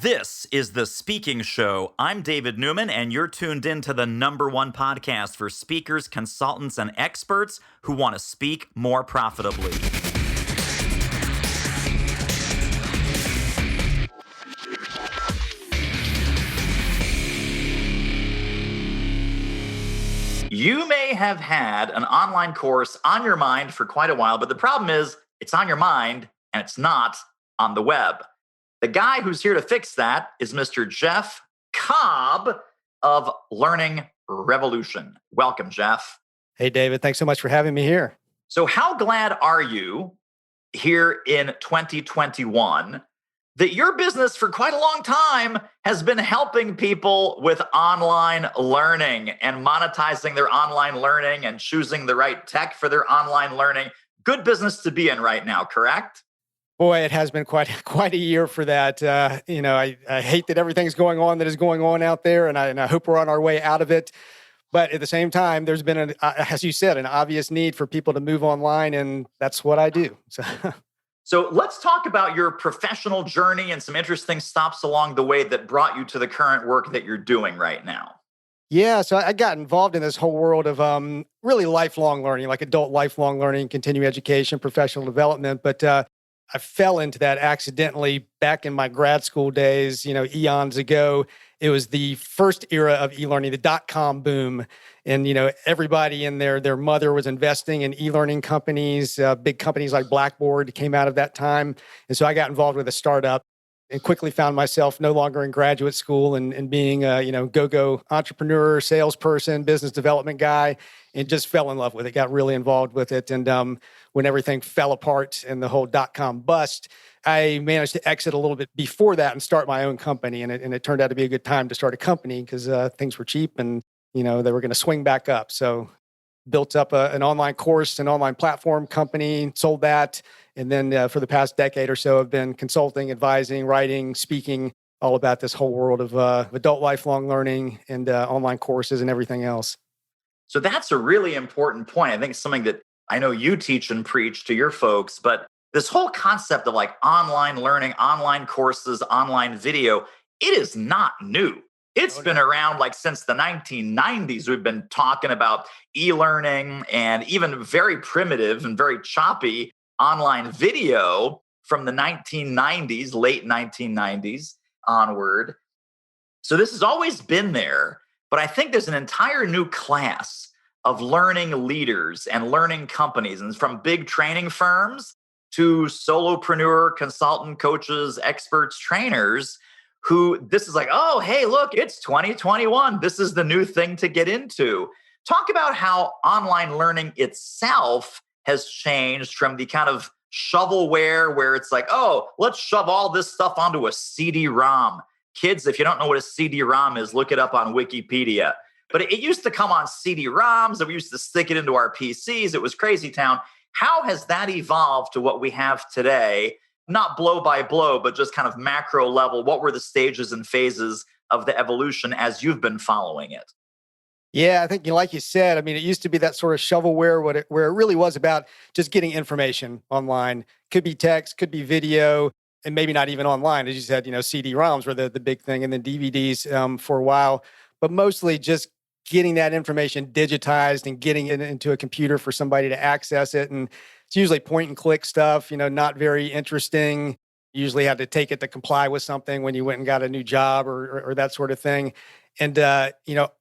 This is The Speaking Show. I'm David Newman, and you're tuned in to the #1 podcast for speakers, consultants, and experts who want to speak more profitably. You may have had an online course on your mind for quite a while, but the problem is it's on your mind and it's not on the web. The guy who's here to fix that is Mr. Jeff Cobb of Learning Revolution. Welcome, Jeff. Hey, David. Thanks so much for having me here. So how glad are you here in 2021 that your business for quite a long time has been helping people with online learning and monetizing their online learning and choosing the right tech for their online learning? Good business to be in right now, correct? Boy, it has been quite a year for that. I hate that everything's going on that is going on out there, and I hope we're on our way out of it. But at the same time, there's been, as you said, an obvious need for people to move online, and that's what I do. So let's talk about your professional journey and some interesting stops along the way that brought you to the current work that you're doing right now. Yeah, so I got involved in this whole world of really lifelong learning, like adult lifelong learning, continuing education, professional development. But I fell into that accidentally back in my grad school days, eons ago. It was the first era of e-learning, the dot-com boom. And, everybody and their mother was investing in e-learning companies. Big companies like Blackboard came out of that time. And so I got involved with a startup and quickly found myself no longer in graduate school and being a, go-go entrepreneur, salesperson, business development guy, and just fell in love with it, got really involved with it. And when everything fell apart and the whole dot-com bust, I managed to exit a little bit before that and start my own company. And it turned out to be a good time to start a company because things were cheap and, they were going to swing back up. So built up an online course, an online platform company, sold that. And then for the past decade or so, I've been consulting, advising, writing, speaking, all about this whole world of adult lifelong learning and online courses and everything else. So that's a really important point. I think it's something that I know you teach and preach to your folks, but this whole concept of like online learning, online courses, online video, it is not new. It's been around like since the 1990s. We've been talking about e-learning and even very primitive and very choppy online video from the 1990s, late 1990s onward. So this has always been there, but I think there's an entire new class of learning leaders and learning companies, and from big training firms to solopreneur, consultant, coaches, experts, trainers, who this is like, oh, hey, look, it's 2021. This is the new thing to get into. Talk about how online learning itself has changed from the kind of shovelware where it's like, oh, let's shove all this stuff onto a CD-ROM. Kids, if you don't know what a CD-ROM is, look it up on Wikipedia. But it used to come on CD-ROMs and we used to stick it into our PCs. It was crazy town. How has that evolved to what we have today? Not blow by blow, but just kind of macro level. What were the stages and phases of the evolution as you've been following it? Yeah, I think, like you said, it used to be that sort of shovelware where it really was about just getting information online. Could be text, could be video, and maybe not even online. As you said, CD-ROMs were the big thing, and then DVDs for a while. But mostly just getting that information digitized and getting it into a computer for somebody to access it. And it's usually point and click stuff, not very interesting. You usually had to take it to comply with something when you went and got a new job or that sort of thing. And,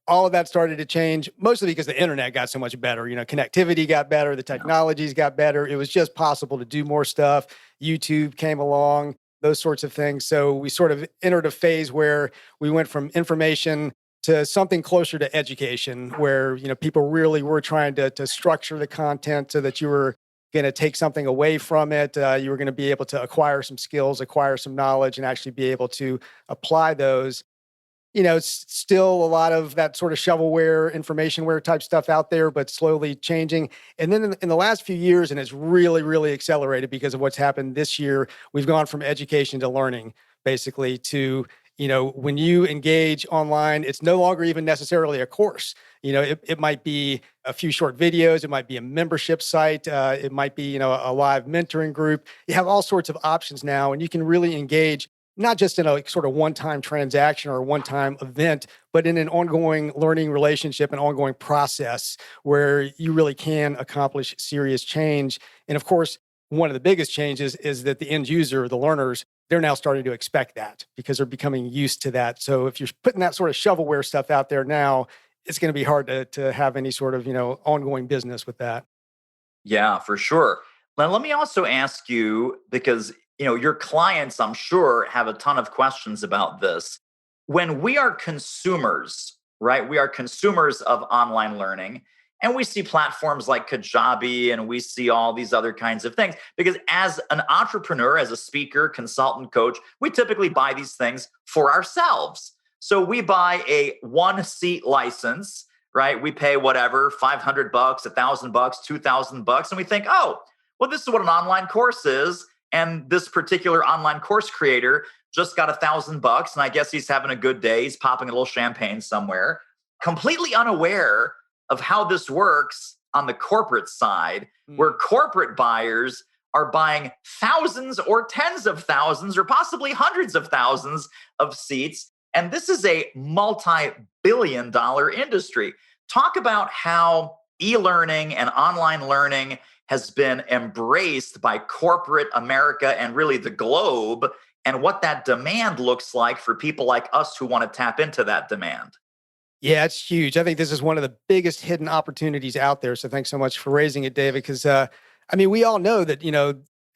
all of that started to change, mostly because the internet got so much better. Connectivity got better, the technologies got better. It was just possible to do more stuff. YouTube came along, those sorts of things. So we sort of entered a phase where we went from information to something closer to education, where, people really were trying to structure the content so that you were going to take something away from it. You were going to be able to acquire some skills, acquire some knowledge, and actually be able to apply those. It's still a lot of that sort of shovelware, informationware type stuff out there, but slowly changing. And then in the last few years, and it's really, really accelerated because of what's happened this year, we've gone from education to learning, basically, to when you engage online, it's no longer even necessarily a course. It might be a few short videos. It might be a membership site. It might be, a live mentoring group. You have all sorts of options now, and you can really engage not just in a sort of one-time transaction or a one-time event, but in an ongoing learning relationship, an ongoing process where you really can accomplish serious change. And of course, one of the biggest changes is that the end user, the learners, they're now starting to expect that because they're becoming used to that. So if you're putting that sort of shovelware stuff out there now, it's going to be hard to have any sort of, ongoing business with that. Yeah, for sure. Now, let me also ask you because your clients, I'm sure, have a ton of questions about this. When we are consumers, right? We are consumers of online learning, and we see platforms like Kajabi, and we see all these other kinds of things. Because as an entrepreneur, as a speaker, consultant, coach, we typically buy these things for ourselves. So we buy a one seat license, right? We pay whatever, $500, $1,000, $2,000, and we think, oh, well, this is what an online course is. And this particular online course creator just got $1,000, and I guess he's having a good day. He's popping a little champagne somewhere, completely unaware of how this works on the corporate side, where corporate buyers are buying thousands or tens of thousands or possibly hundreds of thousands of seats. And this is a multi-billion-dollar industry. Talk about how e-learning and online learning has been embraced by corporate America and really the globe, and what that demand looks like for people like us who want to tap into that demand. Yeah, it's huge. I think this is one of the biggest hidden opportunities out there. So thanks so much for raising it, David. Because we all know that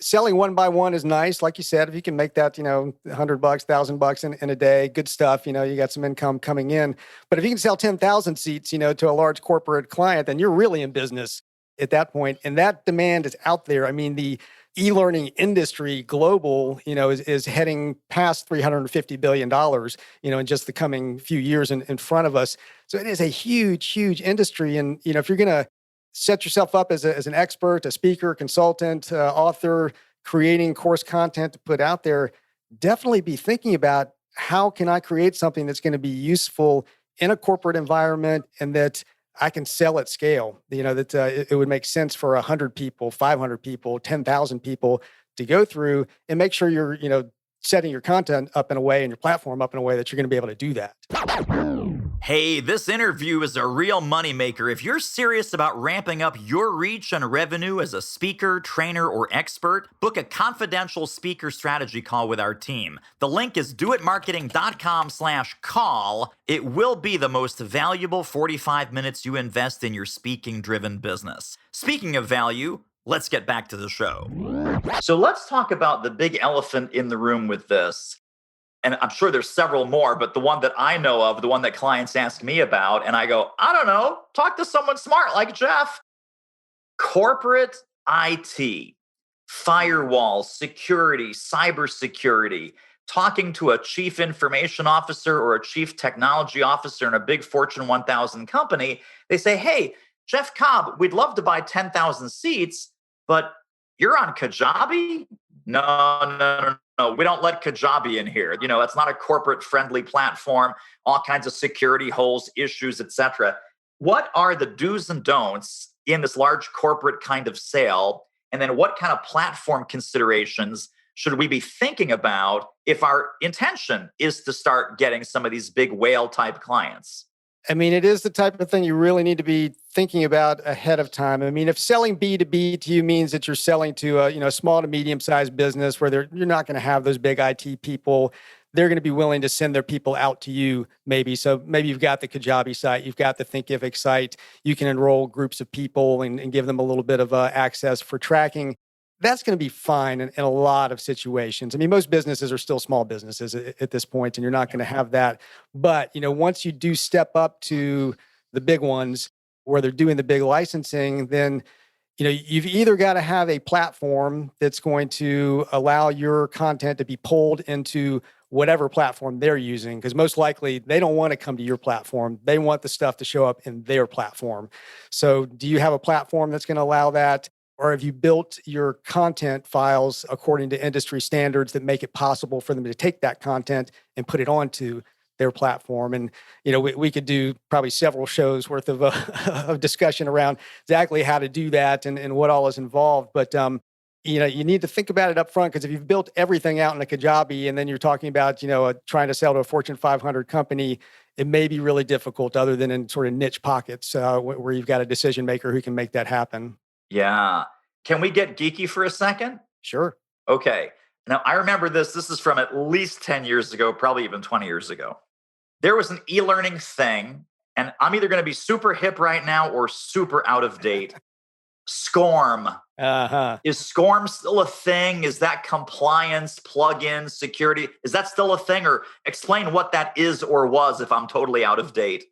selling one by one is nice. Like you said, if you can make that $100, $1,000 in a day, good stuff. You got some income coming in. But if you can sell 10,000 seats, to a large corporate client, then you're really in business at that point. And that demand is out there. I mean, the e-learning industry global, is heading past $350 billion, in just the coming few years in front of us. So it is a huge, huge industry. And, if you're going to set yourself up as an expert, a speaker, consultant, author, creating course content to put out there, definitely be thinking about how can I create something that's going to be useful in a corporate environment and that I can sell at scale, that it would make sense for 100 people, 500 people, 10,000 people to go through and make sure you're, setting your content up in a way and your platform up in a way that you're going to be able to do that. Hey, this interview is a real moneymaker. If you're serious about ramping up your reach and revenue as a speaker, trainer, or expert, book a confidential speaker strategy call with our team. The link is doitmarketing.com/call. It will be the most valuable 45 minutes you invest in your speaking-driven business. Speaking of value, let's get back to the show. So let's talk about the big elephant in the room with this. And I'm sure there's several more, but the one that I know of, the one that clients ask me about, and I go, I don't know, talk to someone smart like Jeff. Corporate IT, firewall, security, cybersecurity, talking to a chief information officer or a chief technology officer in a big Fortune 1000 company, they say, hey, Jeff Cobb, we'd love to buy 10,000 seats, but you're on Kajabi? No. We don't let Kajabi in here. It's not a corporate friendly platform, all kinds of security holes, issues, etc. What are the do's and don'ts in this large corporate kind of sale? And then what kind of platform considerations should we be thinking about if our intention is to start getting some of these big whale type clients? It is the type of thing you really need to be thinking about ahead of time. If selling B2B to you means that you're selling to a small to medium-sized business where you're not going to have those big IT people, they're going to be willing to send their people out to you maybe. So maybe you've got the Kajabi site, you've got the Thinkific site, you can enroll groups of people and give them a little bit of access for tracking. That's going to be fine in a lot of situations. Most businesses are still small businesses at this point, and you're not going to have that. But, once you do step up to the big ones where they're doing the big licensing, then, you've either got to have a platform that's going to allow your content to be pulled into whatever platform they're using, because most likely they don't want to come to your platform. They want the stuff to show up in their platform. So do you have a platform that's going to allow that? Or have you built your content files according to industry standards that make it possible for them to take that content and put it onto their platform? And, we could do probably several shows worth of, of discussion around exactly how to do that and what all is involved. But, you need to think about it up front because if you've built everything out in a Kajabi and then you're talking about, trying to sell to a Fortune 500 company, it may be really difficult other than in sort of niche pockets where you've got a decision maker who can make that happen. Yeah. Can we get geeky for a second? Sure. Okay. Now, I remember this. This is from at least 10 years ago, probably even 20 years ago. There was an e learning thing, and I'm either going to be super hip right now or super out of date. SCORM. Uh-huh. Is SCORM still a thing? Is that compliance, plugin, security? Is that still a thing? Or explain what that is or was if I'm totally out of date.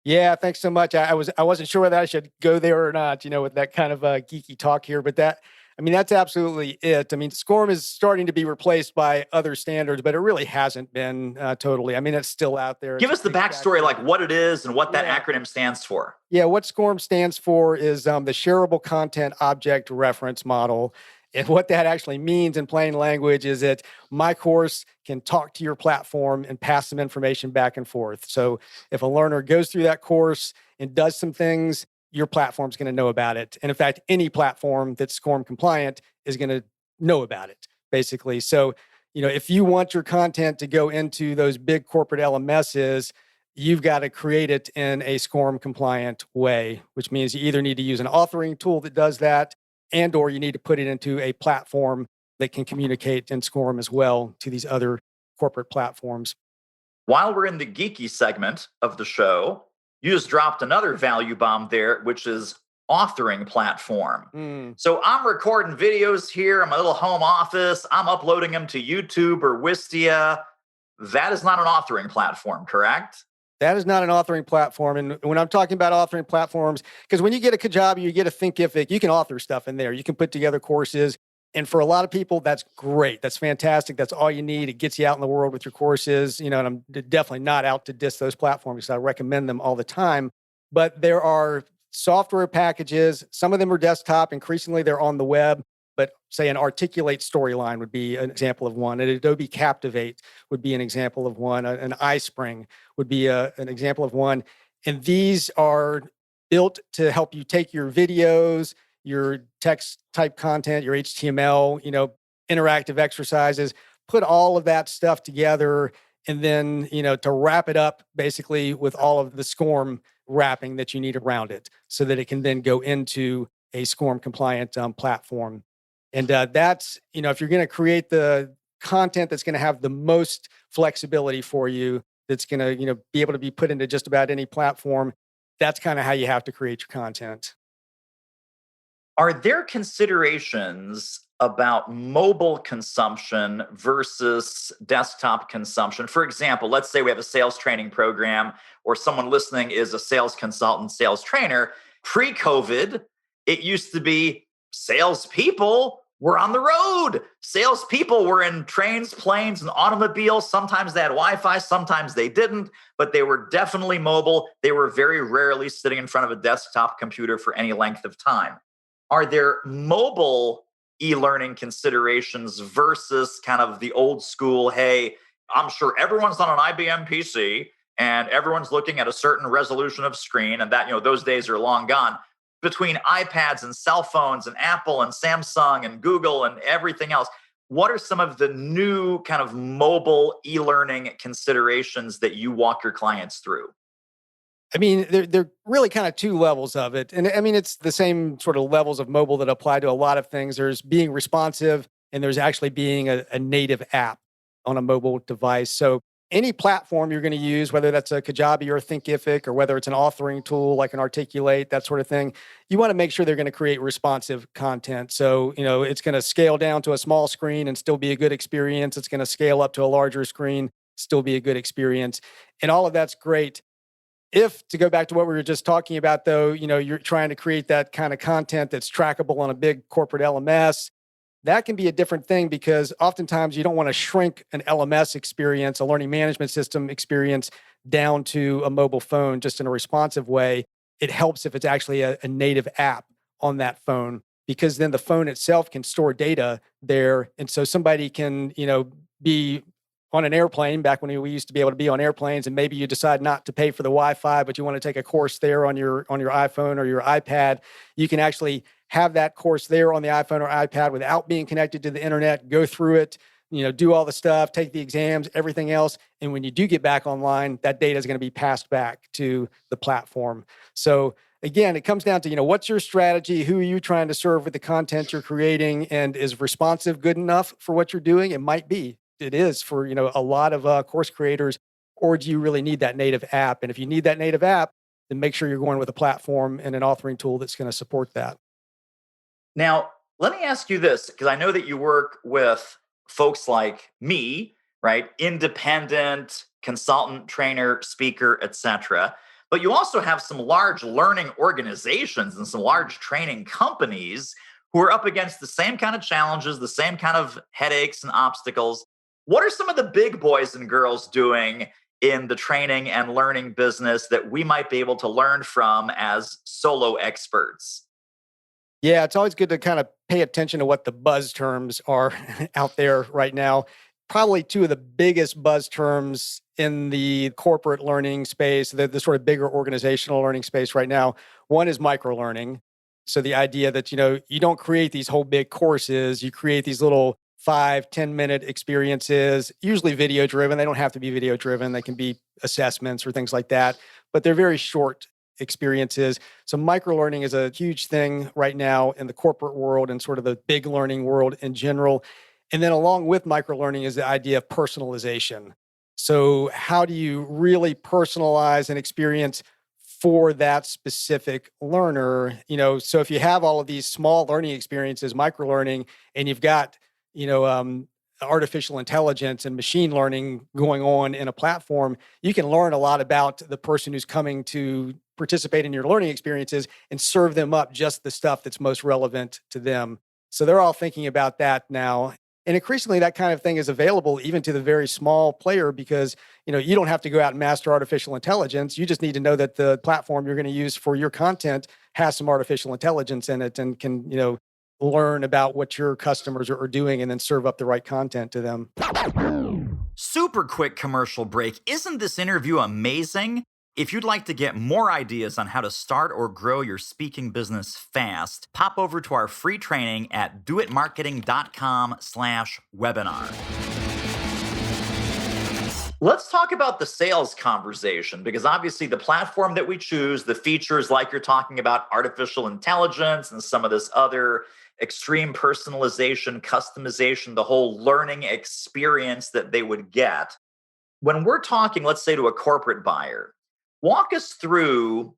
Yeah, thanks so much. I wasn't sure whether I should go there or not, with that kind of geeky talk here, but that's absolutely it. I mean, SCORM is starting to be replaced by other standards, but it really hasn't been totally. I mean, it's still out there. Give us the backstory, like what it is and what that acronym stands for. Yeah, what SCORM stands for is the Shareable Content Object Reference Model. And what that actually means in plain language is that my course can talk to your platform and pass some information back and forth. So if a learner goes through that course and does some things, your platform's going to know about it. And in fact, any platform that's SCORM compliant is going to know about it, basically. So, if you want your content to go into those big corporate LMSs, you've got to create it in a SCORM compliant way, which means you either need to use an authoring tool that does that, and or you need to put it into a platform that can communicate in SCORM as well to these other corporate platforms. While we're in the geeky segment of the show, you just dropped another value bomb there, which is authoring platform. So I'm recording videos here in my little home office. I'm uploading them to YouTube or Wistia. That is not an authoring platform, correct? That is not an authoring platform. And when I'm talking about authoring platforms, because when you get a Kajabi, you get a Thinkific, you can author stuff in there. You can put together courses. And for a lot of people, that's great. That's fantastic. That's all you need. It gets you out in the world with your courses. And I'm definitely not out to diss those platforms. I recommend them all the time. But there are software packages. Some of them are desktop. Increasingly, they're on the web. But say an Articulate Storyline would be an example of one. An Adobe Captivate would be an example of one. An iSpring would be an example of one. And these are built to help you take your videos, your text type content, your HTML, interactive exercises, put all of that stuff together. And then, to wrap it up basically with all of the SCORM wrapping that you need around it so that it can then go into a SCORM compliant platform. And that's, if you're going to create the content that's going to have the most flexibility for you, that's going to, be able to be put into just about any platform, that's kind of how you have to create your content. Are there considerations about mobile consumption versus desktop consumption? For example, let's say we have a sales training program or someone listening is a sales consultant, sales trainer. Pre-COVID, it used to be salespeople were on the road. Salespeople were in trains, planes, and automobiles. Sometimes they had Wi-Fi, sometimes they didn't, but they were definitely mobile. They were very rarely sitting in front of a desktop computer for any length of time. Are there mobile e-learning considerations versus kind of the old school, hey, I'm sure everyone's on an IBM PC and everyone's looking at a certain resolution of screen and that, those days are long gone. Between iPads and cell phones and Apple and Samsung and Google and everything else, what are some of the new kind of mobile e-learning considerations that you walk your clients through? I mean, they're really kind of two levels of it. And I mean, it's the same sort of levels of mobile that apply to a lot of things. There's being responsive and there's actually being a native app on a mobile device. So any platform you're going to use, whether that's a Kajabi or a Thinkific, or whether it's an authoring tool like an Articulate, that sort of thing, you want to make sure they're going to create responsive content. So, it's going to scale down to a small screen and still be a good experience. It's going to scale up to a larger screen, still be a good experience. And all of that's great. If, to go back to what we were just talking about, though, you're trying to create that kind of content that's trackable on a big corporate LMS, that can be a different thing because oftentimes you don't want to shrink an LMS experience, a learning management system experience, down to a mobile phone just in a responsive way. It helps if it's actually a native app on that phone because then the phone itself can store data there. And so somebody can, be on an airplane back when we used to be able to be on airplanes, and maybe you decide not to pay for the Wi-Fi, but you want to take a course there on your iPhone or your iPad, you can actually have that course there on the iPhone or iPad without being connected to the internet, go through it, do all the stuff, take the exams, everything else. And when you do get back online, that data is going to be passed back to the platform. So again, it comes down to, what's your strategy? Who are you trying to serve with the content you're creating? And is responsive good enough for what you're doing? It might be. It is for, a lot of course creators. Or do you really need that native app? And if you need that native app, then make sure you're going with a platform and an authoring tool that's going to support that. Now, let me ask you this, because I know that you work with folks like me, right? Independent consultant, trainer, speaker, etc. But you also have some large learning organizations and some large training companies who are up against the same kind of challenges, the same kind of headaches and obstacles. What are some of the big boys and girls doing in the training and learning business that we might be able to learn from as solo experts? Yeah, it's always good to kind of pay attention to what the buzz terms are out there right now. Probably two of the biggest buzz terms in the corporate learning space, the sort of bigger organizational learning space right now. One is micro learning. So the idea that, you don't create these whole big courses, you create these little 5-10 minute experiences, usually video driven. They don't have to be video driven. They can be assessments or things like that, but they're very short experiences. So microlearning is a huge thing right now in the corporate world and sort of the big learning world in general. And then along with microlearning is the idea of personalization. So how do you really personalize an experience for that specific learner? So if you have all of these small learning experiences, microlearning, and you've got, artificial intelligence and machine learning going on in a platform, you can learn a lot about the person who's coming to participate in your learning experiences and serve them up just the stuff that's most relevant to them. So they're all thinking about that now. And increasingly, that kind of thing is available even to the very small player because, you don't have to go out and master artificial intelligence. You just need to know that the platform you're going to use for your content has some artificial intelligence in it and can, learn about what your customers are doing and then serve up the right content to them. Super quick commercial break. Isn't this interview amazing? If you'd like to get more ideas on how to start or grow your speaking business fast, pop over to our free training at doitmarketing.com/webinar. Let's talk about the sales conversation, because obviously the platform that we choose, the features like you're talking about artificial intelligence and some of this other extreme personalization, customization, the whole learning experience that they would get. When we're talking, let's say to a corporate buyer, walk us through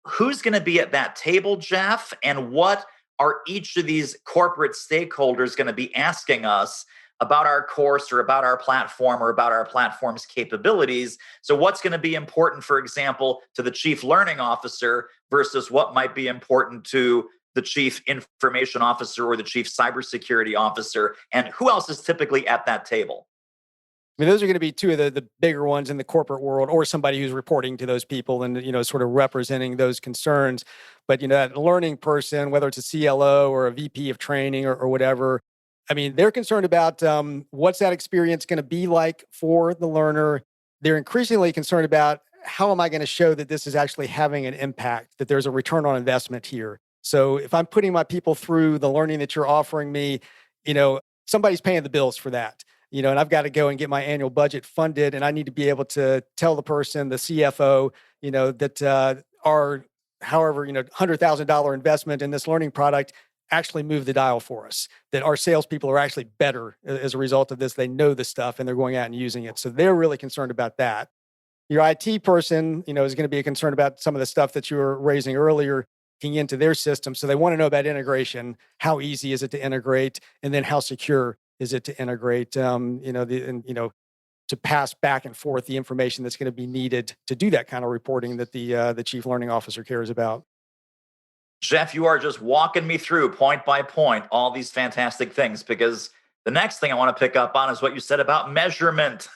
who's going to be at that table, Jeff, and what are each of these corporate stakeholders going to be asking us about our course or about our platform or about our platform's capabilities. So what's going to be important, for example, to the chief learning officer versus what might be important to the chief information officer or the chief cybersecurity officer, and who else is typically at that table? I mean, those are going to be two of the bigger ones in the corporate world, or somebody who's reporting to those people and, sort of representing those concerns. But, that learning person, whether it's a CLO or a VP of training or whatever, I mean, they're concerned about what's that experience going to be like for the learner. They're increasingly concerned about how am I going to show that this is actually having an impact, that there's a return on investment here. So if I'm putting my people through the learning that you're offering me, somebody's paying the bills for that. And I've got to go and get my annual budget funded, and I need to be able to tell the person, the CFO, that our however, $100,000 investment in this learning product actually move the dial for us, that our salespeople are actually better as a result of this. They know the stuff and they're going out and using it. So they're really concerned about that. Your IT person, is going to be concerned about some of the stuff that you were raising earlier into their system. So they want to know about integration. How easy is it to integrate? And then how secure is it to integrate? To pass back and forth the information that's going to be needed to do that kind of reporting that the chief learning officer cares about. Jeff, you are just walking me through point by point all these fantastic things, because the next thing I want to pick up on is what you said about measurement.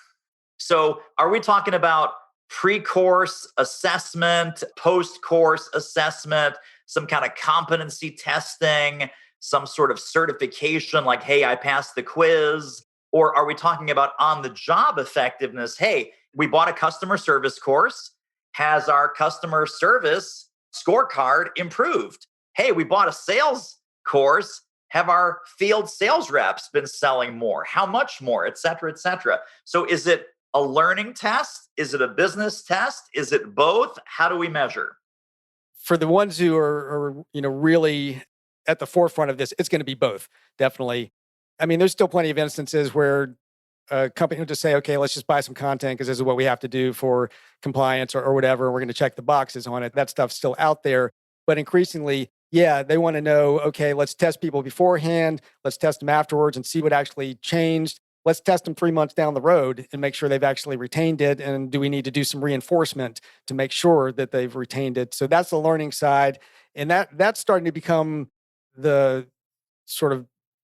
So are we talking about pre-course assessment, post-course assessment, some kind of competency testing, some sort of certification like, hey, I passed the quiz? Or are we talking about on the job effectiveness? Hey, we bought a customer service course. Has our customer service scorecard improved? Hey, we bought a sales course. Have our field sales reps been selling more? How much more, et cetera, et cetera? So is it a learning test? Is it a business test? Is it both? How do we measure? For the ones who are really at the forefront of this, it's going to be both, definitely. I mean, there's still plenty of instances where a company will just say, okay, let's just buy some content because this is what we have to do for compliance or whatever. We're going to check the boxes on it. That stuff's still out there. But increasingly, yeah, they want to know, okay, let's test people beforehand. Let's test them afterwards and see what actually changed. Let's test them 3 months down the road and make sure they've actually retained it. And do we need to do some reinforcement to make sure that they've retained it? So that's the learning side. And that's starting to become the sort of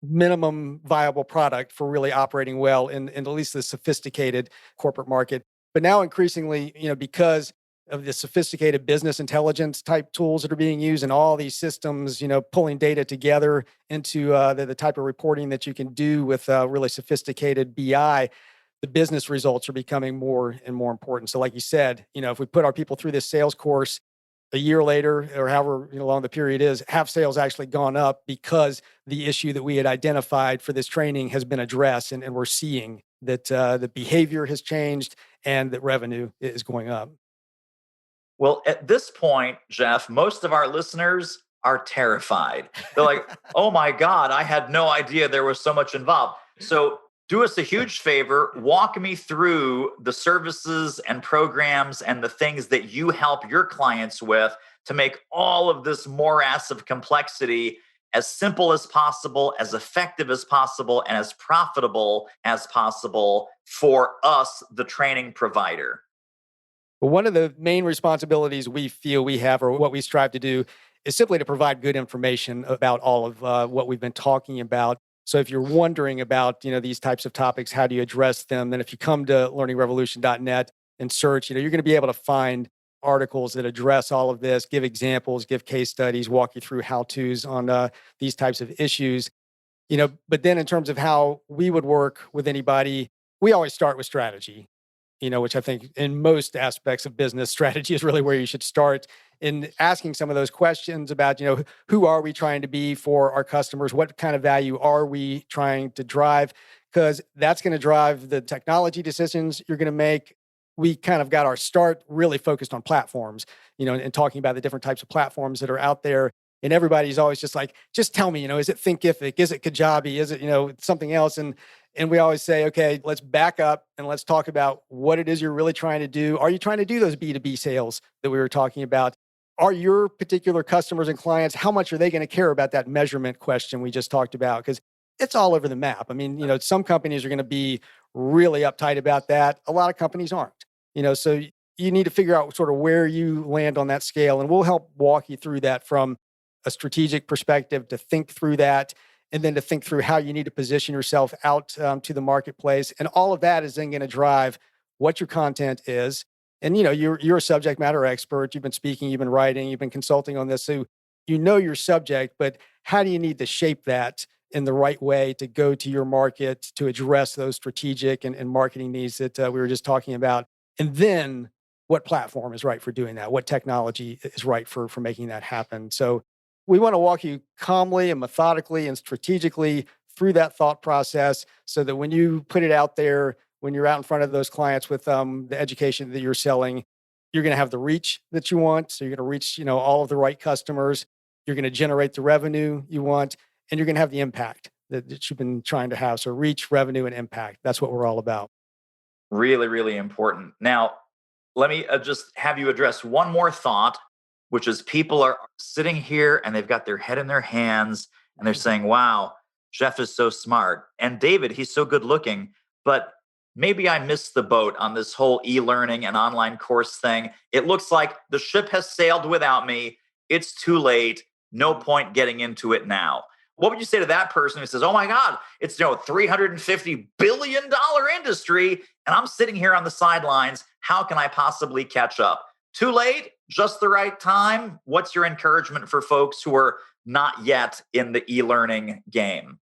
minimum viable product for really operating well in at least the sophisticated corporate market. But now increasingly, because of the sophisticated business intelligence type tools that are being used and all these systems, pulling data together into the type of reporting that you can do with really sophisticated BI, the business results are becoming more and more important. So like you said, if we put our people through this sales course a year later or however long the period is, have sales actually gone up because the issue that we had identified for this training has been addressed, and we're seeing that the behavior has changed and that revenue is going up. Well, at this point, Jeff, most of our listeners are terrified. They're like, oh my God, I had no idea there was so much involved. So, do us a huge favor, walk me through the services and programs and the things that you help your clients with to make all of this morass of complexity as simple as possible, as effective as possible, and as profitable as possible for us, the training provider. But one of the main responsibilities we feel we have, or what we strive to do, is simply to provide good information about all of what we've been talking about. So if you're wondering about these types of topics, how do you address them? Then if you come to learningrevolution.net and search, you're going to be able to find articles that address all of this, give examples, give case studies, walk you through how tos on these types of issues. But then in terms of how we would work with anybody, we always start with strategy, which I think in most aspects of business, strategy is really where you should start in asking some of those questions about, who are we trying to be for our customers? What kind of value are we trying to drive? Because that's going to drive the technology decisions you're going to make. We kind of got our start really focused on platforms, and talking about the different types of platforms that are out there. And everybody's always just like, just tell me, is it Thinkific? Is it Kajabi? Is it, something else? And we always say, okay, let's back up and let's talk about what it is you're really trying to do. Are you trying to do those B2B sales that we were talking about? Are your particular customers and clients, how much are they going to care about that measurement question we just talked about? Because it's all over the map. I mean, some companies are going to be really uptight about that. A lot of companies aren't, so you need to figure out sort of where you land on that scale. And we'll help walk you through that from a strategic perspective to think through that, and then to think through how you need to position yourself out to the marketplace. And all of that is then going to drive what your content is. And, you're a subject matter expert. You've been speaking, you've been writing, you've been consulting on this. So you know your subject, but how do you need to shape that in the right way to go to your market to address those strategic and marketing needs that we were just talking about? And then what platform is right for doing that? What technology is right for making that happen? So we want to walk you calmly and methodically and strategically through that thought process so that when you put it out there, when you're out in front of those clients with the education that you're selling, you're going to have the reach that you want. So you're going to reach, all of the right customers. You're going to generate the revenue you want, and you're going to have the impact that you've been trying to have. So reach, revenue, and impact. That's what we're all about. Really, really important. Now, let me just have you address one more thought, which is people are sitting here and they've got their head in their hands and they're saying, wow, Jeff is so smart. And David, he's so good looking, but maybe I missed the boat on this whole e-learning and online course thing. It looks like the ship has sailed without me. It's too late. No point getting into it now. What would you say to that person who says, oh my God, it's $350 billion industry, and I'm sitting here on the sidelines. How can I possibly catch up? Too late? Just the right time? What's your encouragement for folks who are not yet in the e-learning game?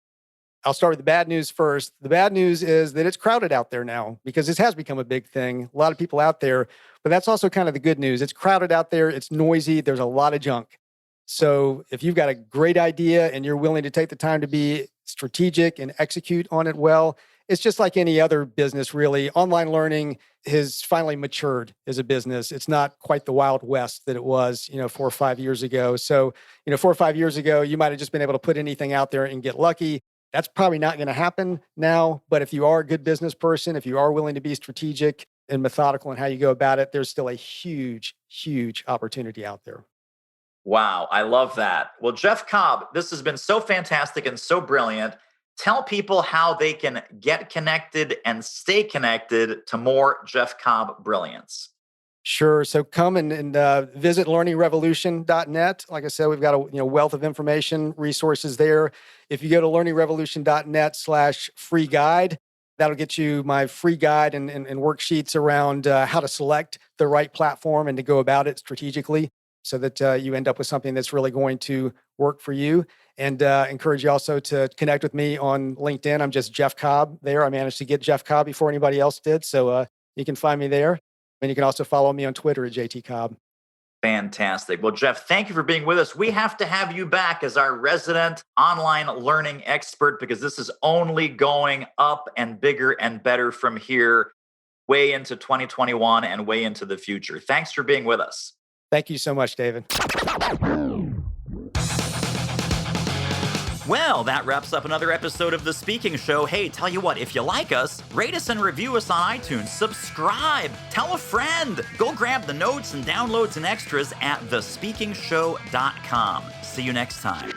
I'll start with the bad news first. The bad news is that it's crowded out there now because this has become a big thing. A lot of people out there, but that's also kind of the good news. It's crowded out there. It's noisy. There's a lot of junk. So if you've got a great idea and you're willing to take the time to be strategic and execute on it well, it's just like any other business, really. Online learning has finally matured as a business. It's not quite the Wild West that it was, 4 or 5 years ago. So, 4 or 5 years ago, you might have just been able to put anything out there and get lucky. That's probably not going to happen now. But if you are a good business person, if you are willing to be strategic and methodical in how you go about it, there's still a huge, huge opportunity out there. Wow, I love that. Well, Jeff Cobb, this has been so fantastic and so brilliant. Tell people how they can get connected and stay connected to more Jeff Cobb brilliance. Sure. So come and visit learningrevolution.net. Like I said, we've got a wealth of information, resources there. If you go to learningrevolution.net/free guide, that'll get you my free guide and worksheets around how to select the right platform and to go about it strategically so that you end up with something that's really going to work for you. And encourage you also to connect with me on LinkedIn. I'm just Jeff Cobb there. I managed to get Jeff Cobb before anybody else did. So you can find me there. And you can also follow me on Twitter at JT Cobb. Fantastic. Well, Jeff, thank you for being with us. We have to have you back as our resident online learning expert because this is only going up and bigger and better from here, way into 2021 and way into the future. Thanks for being with us. Thank you so much, David. Well, that wraps up another episode of The Speaking Show. Hey, tell you what, if you like us, rate us and review us on iTunes. Subscribe. Tell a friend. Go grab the notes and downloads and extras at thespeakingshow.com. See you next time.